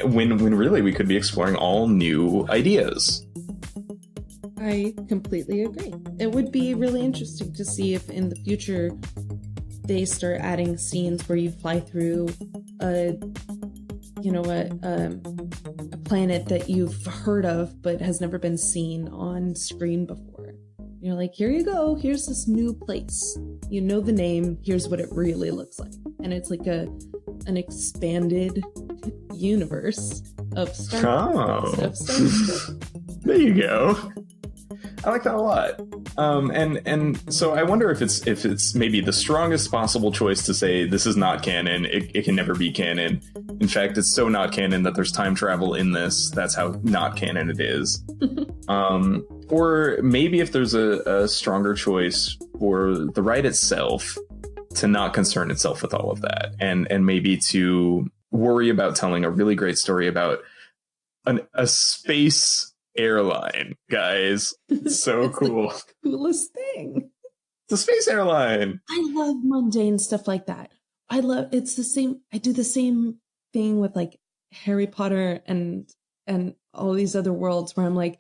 When really we could be exploring all new ideas. I completely agree. It would be really interesting to see if in the future they start adding scenes where you fly through a planet that you've heard of but has never been seen on screen before. You're like, here you go, here's this new place. You know the name, here's what it really looks like. And it's like an expanded universe of Star Wars. There you go. I like that a lot. And so I wonder if it's maybe the strongest possible choice to say this is not canon. It can never be canon. In fact, it's so not canon that there's time travel in this. That's how not canon it is. Or maybe if there's a stronger choice for the ride itself to not concern itself with all of that, and maybe to worry about telling a really great story about a space airline, guys. So cool. The coolest thing. It's a space airline. I love mundane stuff like that. I do the same thing with like Harry Potter and all these other worlds where I'm like,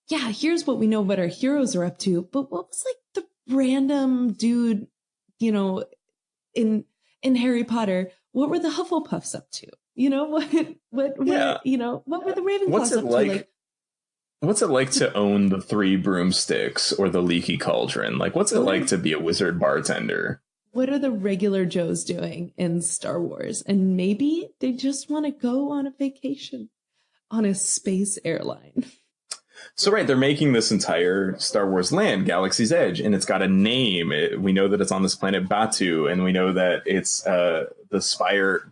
yeah, here's what we know what our heroes are up to, but what was like the random dude, in Harry Potter, what were the Hufflepuffs up to? What were the Ravenclaws up to? What's it like to own the 3 broomsticks or the leaky cauldron? Like, what's it like to be a wizard bartender? What are the regular Joes doing in Star Wars? And maybe they just want to go on a vacation on a space airline. So, right, they're making this entire Star Wars land, Galaxy's Edge, and it's got a name. We know that it's on this planet Batu, and we know that it's the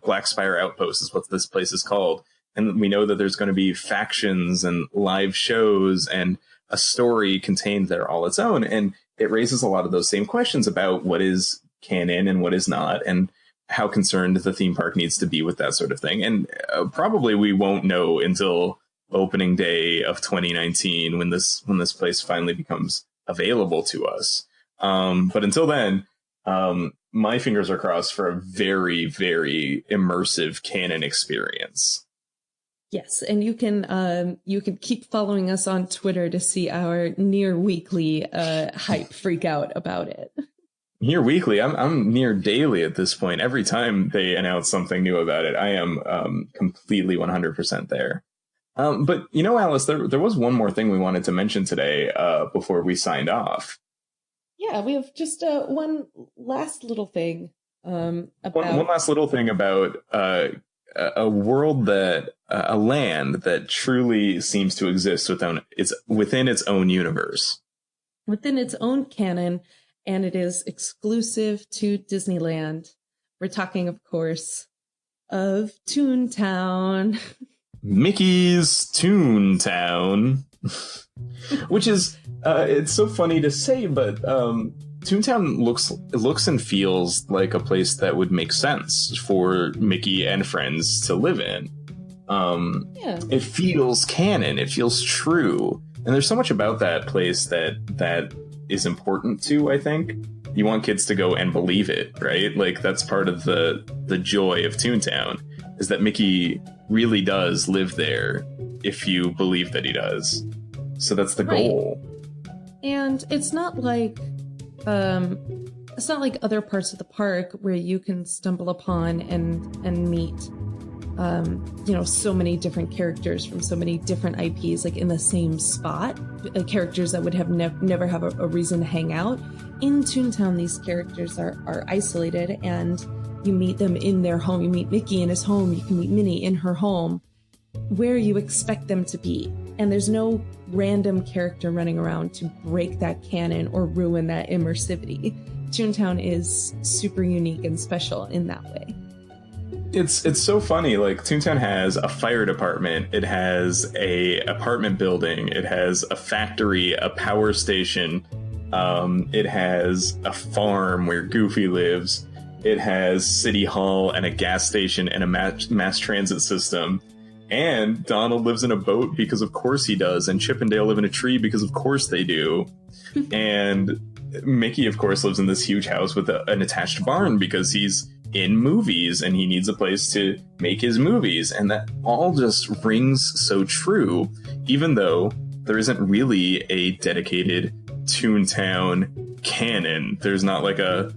Black Spire Outpost is what this place is called. And we know that there's going to be factions and live shows and a story contained there all its own. And it raises a lot of those same questions about what is canon and what is not, and how concerned the theme park needs to be with that sort of thing. And probably we won't know until opening day of 2019 when this place finally becomes available to us. But until then, my fingers are crossed for a very, very immersive canon experience. Yes, and you can keep following us on Twitter to see our near weekly hype freak out about it. Near weekly, I'm near daily at this point. Every time they announce something new about it, I am completely 100% there. But Alice, there was one more thing we wanted to mention today before we signed off. Yeah, we have just one last little thing about one last little thing about a world a land that truly seems to exist within its own universe, within its own canon, and it is exclusive to Disneyland. We're talking, of course, of Toontown. Mickey's Toontown, which is it's so funny to say, but Toontown looks and feels like a place that would make sense for Mickey and friends to live in. It feels canon, it feels true, and there's so much about that place that is important too. I think you want kids to go and believe it, right? Like that's part of the joy of Toontown, is that Mickey really does live there if you believe that he does. So that's the goal. And it's not like other parts of the park where you can stumble upon and meet so many different characters from so many different IPs like in the same spot, characters that would have never have a reason to hang out. In Toontown, these characters are isolated, and you meet them in their home. You meet Mickey in his home, you can meet Minnie in her home, where you expect them to be. And there's no random character running around to break that canon or ruin that immersivity. Toontown is super unique and special in that way. It's so funny. Like, Toontown has a fire department, it has a apartment building, it has a factory, a power station, it has a farm where Goofy lives, it has City Hall and a gas station and a mass transit system. And Donald lives in a boat because of course he does, and Chip and Dale live in a tree because of course they do. And Mickey, of course, lives in this huge house with an attached barn because he's in movies and he needs a place to make his movies. And that all just rings so true, even though there isn't really a dedicated Toontown canon. There's not like a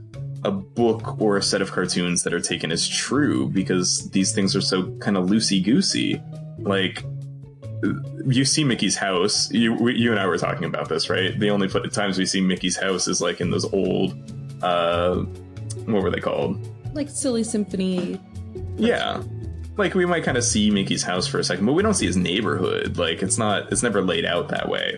book or a set of cartoons that are taken as true, because these things are so kind of loosey-goosey. Like, you see Mickey's house. You and I were talking about this, right? The only times we see Mickey's house is like in those old, what were they called? Like Silly Symphony. Yeah. Like, we might kind of see Mickey's house for a second, but we don't see his neighborhood. Like, it's never laid out that way.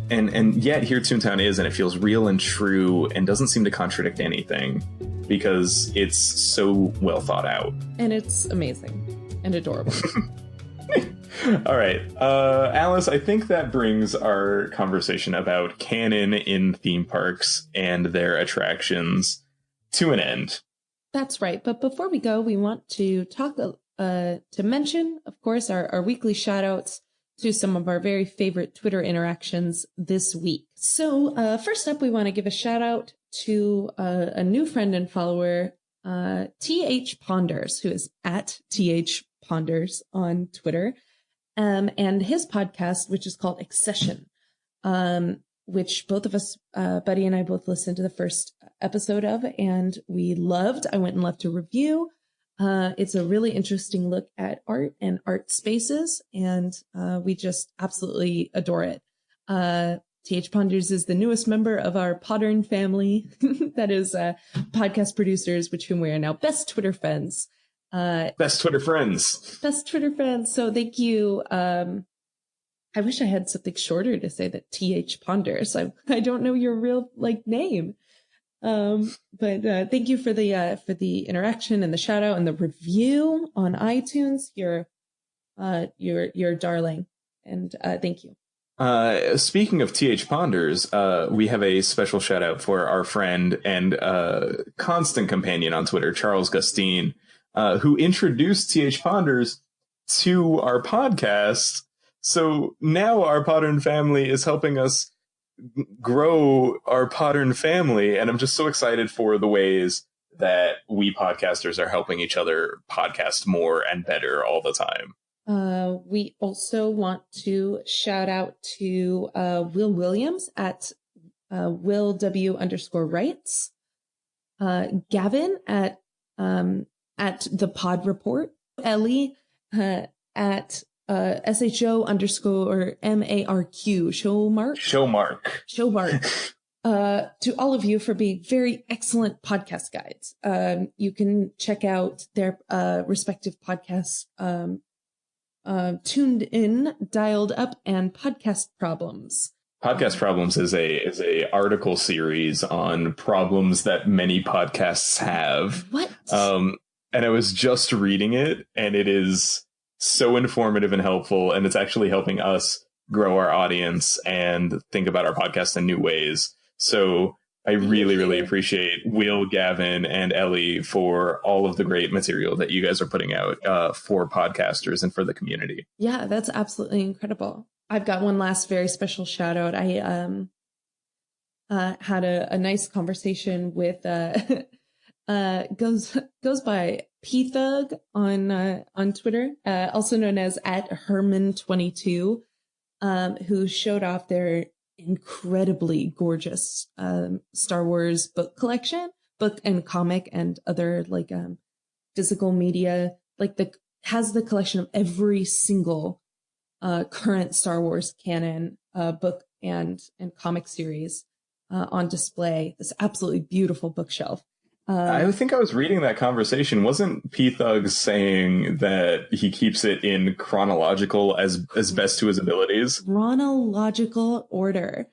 And yet here Toontown is, and it feels real and true and doesn't seem to contradict anything because it's so well thought out. And it's amazing and adorable. All right. Alice, I think that brings our conversation about canon in theme parks and their attractions to an end. That's right. But before we go, we want to talk, to mention, of course, our weekly shout outs to some of our very favorite Twitter interactions this week. So first up, we want to give a shout out to a new friend and follower, TH Ponders, who is at TH Ponders on Twitter, and his podcast, which is called Accession, which both of us, Buddy and I, both listened to the first episode of, and we loved. I went and left a review. It's a really interesting look at art and art spaces, and we just absolutely adore it. TH Ponders is the newest member of our Podern family, that is podcast producers, with whom we are now best Twitter friends. Best Twitter friends. Best Twitter friends. So thank you. I wish I had something shorter to say that TH Ponders. I don't know your real name. But thank you for the interaction and the shout out and the review on iTunes. You're darling, and thank you. Speaking of TH Ponders, we have a special shout out for our friend and constant companion on Twitter, Charles Gustine, who introduced TH Ponders to our podcast. So now our Podern family is helping us grow our Podern family, and I'm just so excited for the ways that we podcasters are helping each other podcast more and better all the time. We also want to shout out to Will Williams at Will W _rights, Gavin at the Pod Report, Ellie at SHO _MARQ, Showmark. To all of you for being very excellent podcast guides. You can check out their respective podcasts, Tuned In, Dialed Up, and Podcast Problems. Podcast Problems is a article series on problems that many podcasts have. What? And I was just reading it, and it is so informative and helpful, and it's actually helping us grow our audience and think about our podcast in new ways. So I really, really appreciate Will, Gavin, and Ellie for all of the great material that you guys are putting out for podcasters and for the community. Yeah, that's absolutely incredible. I've got one last very special shout out. I had a nice conversation with goes by P-Thug on Twitter, also known as @Herman22, who showed off their incredibly gorgeous Star Wars book collection, book and comic and other physical media. Has the collection of every single current Star Wars canon book and comic series on display. This absolutely beautiful bookshelf. I think I was reading that conversation. Wasn't P-Thug saying that he keeps it in chronological as best to his abilities? Chronological order.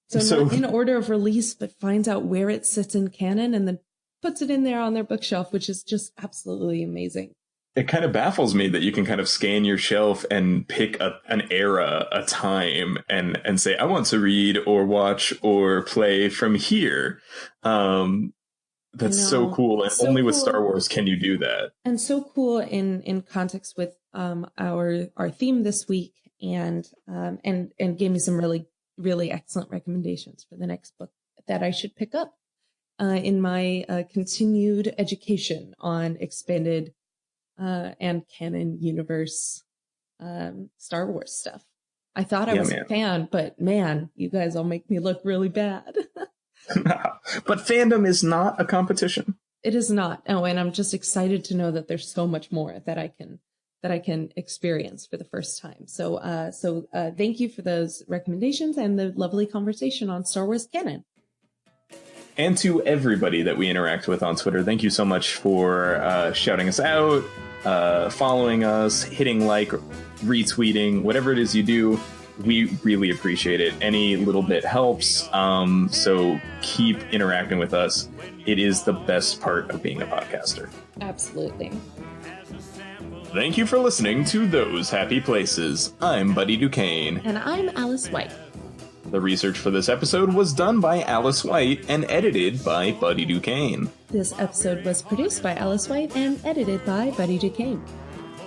So not in order of release, but finds out where it sits in canon and then puts it in there on their bookshelf, which is just absolutely amazing. It kind of baffles me that you can kind of scan your shelf and pick an era, a time, and say, I want to read or watch or play from here. That's so cool. And so only with Star Wars can you do that. And so cool in context with our theme this week, and gave me some really, really excellent recommendations for the next book that I should pick up in my continued education on expanded and canon universe Star Wars stuff. I thought I was a fan, but man, you guys all make me look really bad. But fandom is not a competition. It is not. Oh, and I'm just excited to know that there's so much more that I can experience for the first time. So thank you for those recommendations and the lovely conversation on Star Wars canon. And to everybody that we interact with on Twitter, thank you so much for shouting us out, following us, hitting like, retweeting, whatever it is you do. We really appreciate it. Any little bit helps. So keep interacting with us. It is the best part of being a podcaster. Absolutely. Thank you for listening to Those Happy Places. I'm Buddy Duquesne. And I'm Alice White. The research for this episode was done by Alice White and edited by Buddy Duquesne. This episode was produced by Alice White and edited by Buddy Duquesne.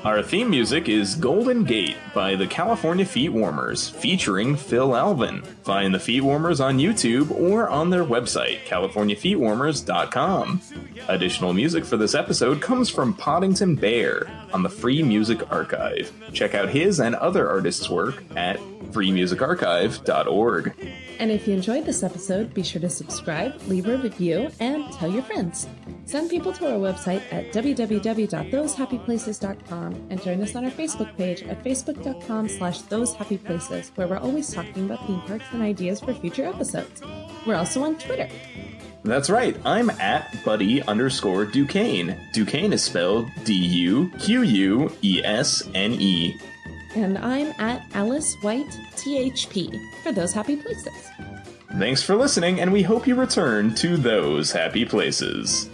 Our theme music is Golden Gate by the California Feetwarmers, featuring Phil Alvin. Find the Feetwarmers on YouTube or on their website, californiafeetwarmers.com. Additional music for this episode comes from Poddington Bear on the Free Music Archive. Check out his and other artists' work at freemusicarchive.org. And if you enjoyed this episode, be sure to subscribe, leave a review, and tell your friends. Send people to our website at www.thosehappyplaces.com and join us on our Facebook page at facebook.com/thosehappyplaces, where we're always talking about theme parks and ideas for future episodes. We're also on Twitter. That's right. I'm at Buddy_Duquesne. Duquesne is spelled Duquesne. And I'm at Alice White THP for Those Happy Places. Thanks for listening, and we hope you return to Those Happy Places.